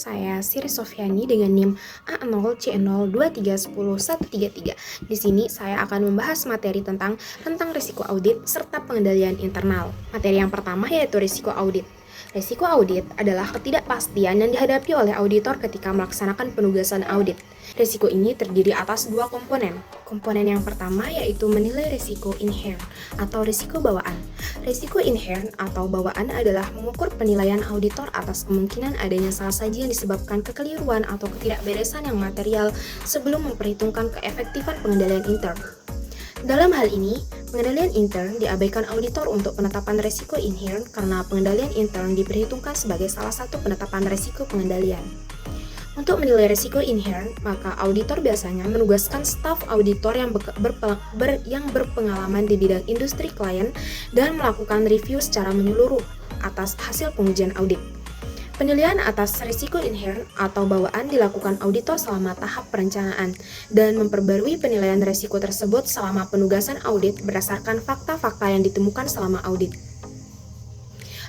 saya Siri Sofyani dengan NIM A0C0231133. Di sini saya akan membahas materi tentang rentang risiko audit serta pengendalian internal. Materi yang pertama yaitu risiko audit. Risiko audit adalah ketidakpastian yang dihadapi oleh auditor ketika melaksanakan penugasan audit. Risiko ini terdiri atas dua komponen. Komponen yang pertama yaitu menilai risiko inherent atau risiko bawaan. Risiko inherent atau bawaan adalah mengukur penilaian auditor atas kemungkinan adanya salah saji yang disebabkan kekeliruan atau ketidakberesan yang material sebelum memperhitungkan keefektifan pengendalian intern. Dalam hal ini, pengendalian intern diabaikan auditor untuk penetapan risiko inherent karena pengendalian intern diperhitungkan sebagai salah satu penetapan risiko pengendalian. Untuk menilai risiko inherent, maka auditor biasanya menugaskan staf auditor yang berpengalaman di bidang industri klien dan melakukan review secara menyeluruh atas hasil pengujian audit. Penilaian atas risiko inherent atau bawaan dilakukan auditor selama tahap perencanaan dan memperbarui penilaian risiko tersebut selama penugasan audit berdasarkan fakta-fakta yang ditemukan selama audit.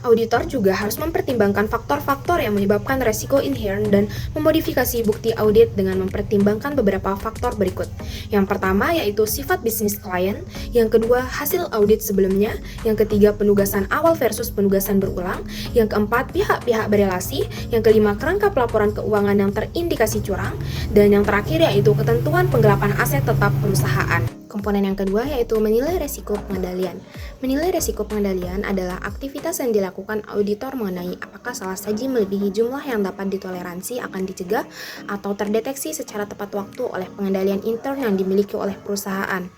Auditor juga harus mempertimbangkan faktor-faktor yang menyebabkan risiko inherent dan memodifikasi bukti audit dengan mempertimbangkan beberapa faktor berikut. Yang pertama yaitu sifat bisnis klien, yang kedua hasil audit sebelumnya, yang ketiga penugasan awal versus penugasan berulang, yang keempat pihak-pihak berelasi, yang kelima kerangka pelaporan keuangan yang terindikasi curang, dan yang terakhir yaitu ketentuan penggelapan aset tetap perusahaan. Komponen yang kedua yaitu menilai risiko pengendalian. Menilai risiko pengendalian adalah aktivitas yang dilakukan auditor mengenai apakah salah saji melebihi jumlah yang dapat ditoleransi akan dicegah atau terdeteksi secara tepat waktu oleh pengendalian intern yang dimiliki oleh perusahaan.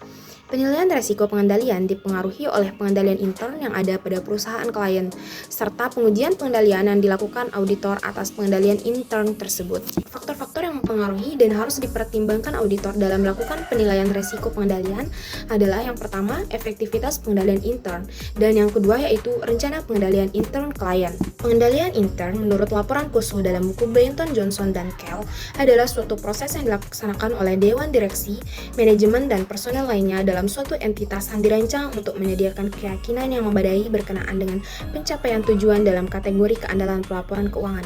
Penilaian risiko pengendalian dipengaruhi oleh pengendalian intern yang ada pada perusahaan klien, serta pengujian pengendalian yang dilakukan auditor atas pengendalian intern tersebut. Faktor-faktor yang mempengaruhi dan harus dipertimbangkan auditor dalam melakukan penilaian risiko pengendalian adalah yang pertama, efektivitas pengendalian intern, dan yang kedua yaitu rencana pengendalian intern klien. Pengendalian intern menurut laporan KUSU dalam buku Benton, Johnson, dan Kell adalah suatu proses yang dilaksanakan oleh Dewan Direksi, Manajemen, dan personel lainnya dalam suatu entitas yang dirancang untuk menyediakan keyakinan yang memadai berkenaan dengan pencapaian tujuan dalam kategori keandalan pelaporan keuangan,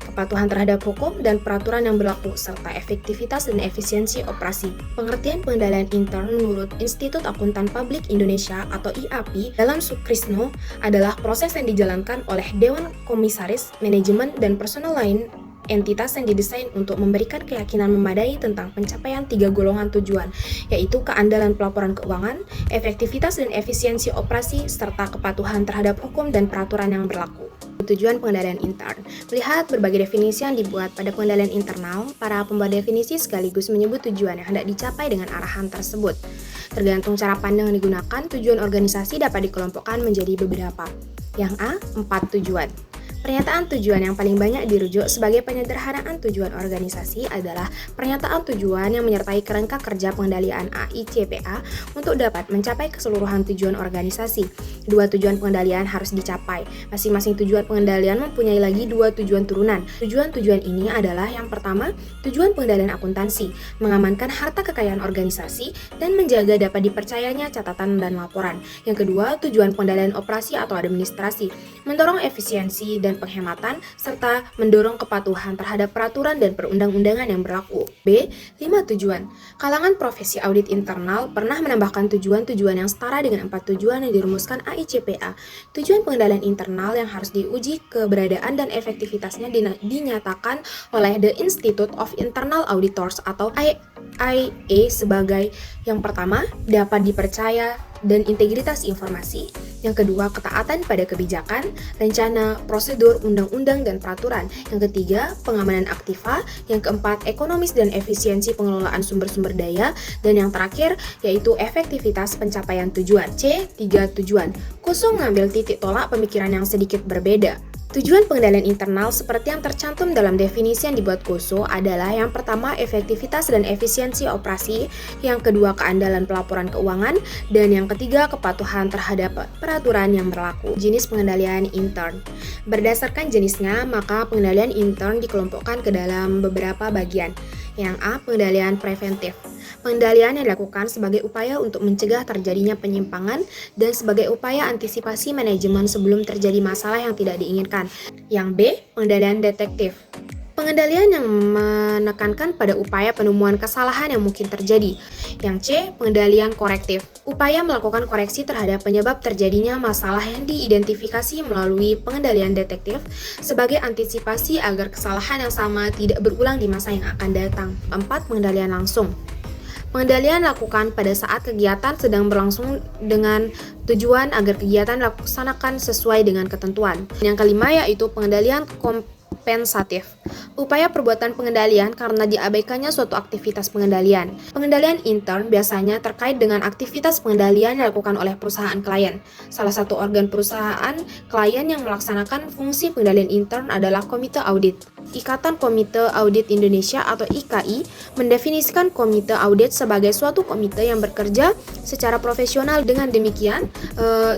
kepatuhan terhadap hukum dan peraturan yang berlaku, serta efektivitas dan efisiensi operasi. Pengertian pengendalian intern menurut Institut Akuntan Publik Indonesia atau IAPI dalam Sukrisno adalah proses yang dijalankan oleh Dewan Komisaris, Manajemen, dan personel lain entitas yang didesain untuk memberikan keyakinan memadai tentang pencapaian tiga golongan tujuan, yaitu keandalan pelaporan keuangan, efektivitas dan efisiensi operasi, serta kepatuhan terhadap hukum dan peraturan yang berlaku. Tujuan pengendalian intern. Melihat berbagai definisi yang dibuat pada pengendalian internal, para pembuat definisi sekaligus menyebut tujuan yang hendak dicapai dengan arahan tersebut. Tergantung cara pandang yang digunakan, tujuan organisasi dapat dikelompokkan menjadi beberapa. Yang A, 4 tujuan. Pernyataan tujuan yang paling banyak dirujuk sebagai penyederhanaan tujuan organisasi adalah pernyataan tujuan yang menyertai kerangka kerja pengendalian AICPA untuk dapat mencapai keseluruhan tujuan organisasi. Dua tujuan pengendalian harus dicapai. Masing-masing tujuan pengendalian mempunyai lagi dua tujuan turunan. Tujuan-tujuan ini adalah yang pertama, tujuan pengendalian akuntansi, mengamankan harta kekayaan organisasi dan menjaga dapat dipercayanya catatan dan laporan. Yang kedua, tujuan pengendalian operasi atau administrasi, mendorong efisiensi dan penghematan, serta mendorong kepatuhan terhadap peraturan dan perundang-undangan yang berlaku. B. 5 tujuan. Kalangan profesi audit internal pernah menambahkan tujuan-tujuan yang setara dengan 4 tujuan yang dirumuskan AICPA. Tujuan pengendalian internal yang harus diuji keberadaan dan efektivitasnya dinyatakan oleh The Institute of Internal Auditors atau IIA sebagai yang pertama, dapat dipercaya dan integritas informasi. Yang kedua, ketaatan pada kebijakan, rencana, prosedur, undang-undang, dan peraturan. Yang ketiga, pengamanan aktiva. Yang keempat, ekonomis dan efisiensi pengelolaan sumber-sumber daya. Dan yang terakhir, yaitu efektivitas pencapaian tujuan. C. 3 tujuan. KUSU mengambil titik tolak pemikiran yang sedikit berbeda. Tujuan pengendalian internal seperti yang tercantum dalam definisi yang dibuat KUSU adalah yang pertama efektivitas dan efisiensi operasi, yang kedua keandalan pelaporan keuangan, dan yang ketiga kepatuhan terhadap peraturan yang berlaku. Jenis pengendalian intern. Berdasarkan jenisnya, maka pengendalian intern dikelompokkan ke dalam beberapa bagian. Yang A. Pengendalian preventif. Pengendalian yang dilakukan sebagai upaya untuk mencegah terjadinya penyimpangan dan sebagai upaya antisipasi manajemen sebelum terjadi masalah yang tidak diinginkan. Yang B. Pengendalian detektif. Pengendalian yang menekankan pada upaya penemuan kesalahan yang mungkin terjadi. Yang C, pengendalian korektif. Upaya melakukan koreksi terhadap penyebab terjadinya masalah yang diidentifikasi melalui pengendalian detektif sebagai antisipasi agar kesalahan yang sama tidak berulang di masa yang akan datang. 4. Pengendalian langsung. Pengendalian dilakukan pada saat kegiatan sedang berlangsung dengan tujuan agar kegiatan dilaksanakan sesuai dengan ketentuan. Yang kelima yaitu pengendalian kompensatif. Upaya perbuatan pengendalian karena diabaikannya suatu aktivitas pengendalian. Pengendalian intern biasanya terkait dengan aktivitas pengendalian yang dilakukan oleh perusahaan klien. Salah satu organ perusahaan klien yang melaksanakan fungsi pengendalian intern adalah Komite Audit. Ikatan Komite Audit Indonesia atau IKI mendefinisikan komite audit sebagai suatu komite yang bekerja secara profesional. Dengan demikian,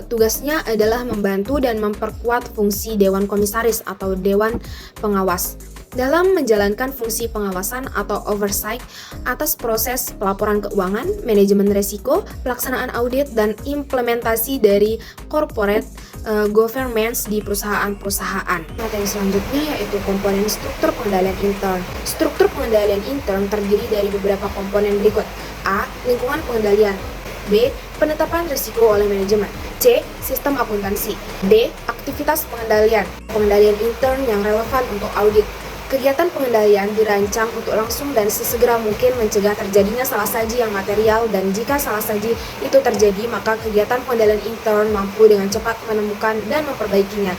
tugasnya adalah membantu dan memperkuat fungsi Dewan Komisaris atau Dewan Pengawas dalam menjalankan fungsi pengawasan atau oversight atas proses pelaporan keuangan, manajemen risiko, pelaksanaan audit, dan implementasi dari corporate governance di perusahaan-perusahaan. Materi selanjutnya yaitu komponen struktur pengendalian intern. Struktur pengendalian intern terdiri dari beberapa komponen berikut. A. Lingkungan pengendalian. B. Penetapan risiko oleh manajemen. C. Sistem akuntansi. D. Aktivitas pengendalian. Pengendalian intern yang relevan untuk audit. Kegiatan pengendalian dirancang untuk langsung dan sesegera mungkin mencegah terjadinya salah saji yang material, dan jika salah saji itu terjadi, maka kegiatan pengendalian intern mampu dengan cepat menemukan dan memperbaikinya.